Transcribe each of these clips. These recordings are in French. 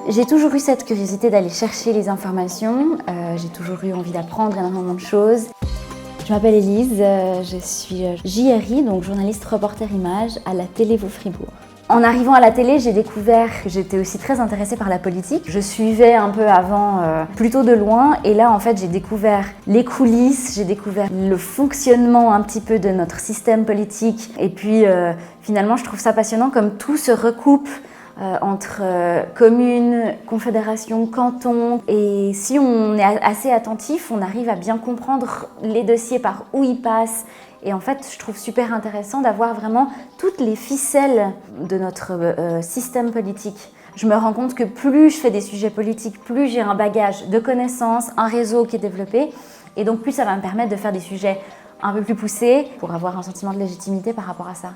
J'ai toujours eu cette curiosité d'aller chercher les informations, j'ai toujours eu envie d'apprendre énormément de choses. Je m'appelle Élise, je suis JRI, donc journaliste reporter image à la télé Vaux-Fribourg. En arrivant à la télé, j'ai découvert que j'étais aussi très intéressée par la politique. Je suivais un peu avant, plutôt de loin, et là en fait j'ai découvert les coulisses, j'ai découvert le fonctionnement un petit peu de notre système politique, et puis finalement je trouve ça passionnant comme tout se recoupe entre communes, confédérations, cantons, et si on est assez attentif, on arrive à bien comprendre les dossiers par où ils passent. Et en fait, je trouve super intéressant d'avoir vraiment toutes les ficelles de notre système politique. Je me rends compte que plus je fais des sujets politiques, plus j'ai un bagage de connaissances, un réseau qui est développé, et donc plus ça va me permettre de faire des sujets un peu plus poussés pour avoir un sentiment de légitimité par rapport à ça.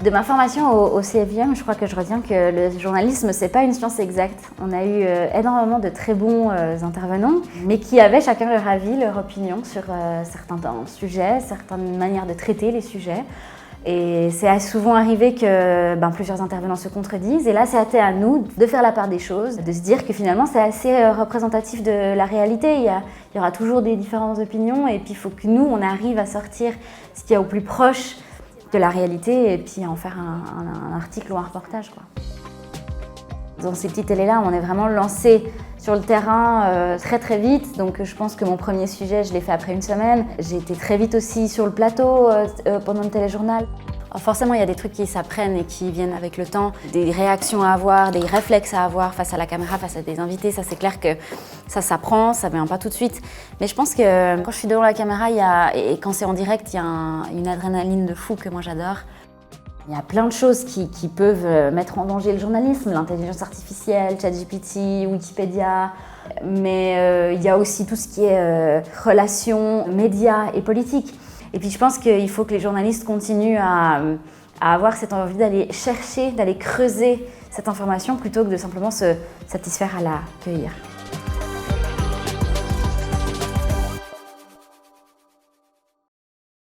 De ma formation au CFJM, je crois que je retiens que le journalisme, c'est pas une science exacte. On a eu énormément de très bons intervenants, mais qui avaient chacun leur avis, leur opinion sur certains sujets, certaines manières de traiter les sujets. Et c'est souvent arrivé que plusieurs intervenants se contredisent. Et là, c'est à nous de faire la part des choses, de se dire que finalement, c'est assez représentatif de la réalité. Il y aura toujours des différentes opinions, et puis il faut que nous, on arrive à sortir ce qu'il y a au plus proche de la réalité et puis en faire un article ou un reportage, quoi. Dans ces petites télés-là, on est vraiment lancé sur le terrain très très vite, donc je pense que mon premier sujet, je l'ai fait après une semaine. J'ai été très vite aussi sur le plateau pendant le téléjournal. Alors forcément, il y a des trucs qui s'apprennent et qui viennent avec le temps, des réactions à avoir, des réflexes à avoir face à la caméra, face à des invités. Ça, c'est clair que ça s'apprend, ça ne vient pas tout de suite. Mais je pense que quand je suis devant la caméra, et quand c'est en direct, il y a une adrénaline de fou que moi j'adore. Il y a plein de choses qui peuvent mettre en danger le journalisme, l'intelligence artificielle, ChatGPT, Wikipédia. Mais il y a aussi tout ce qui est relations, médias et politique. Et puis je pense qu'il faut que les journalistes continuent à avoir cette envie d'aller chercher, d'aller creuser cette information plutôt que de simplement se satisfaire à la cueillir.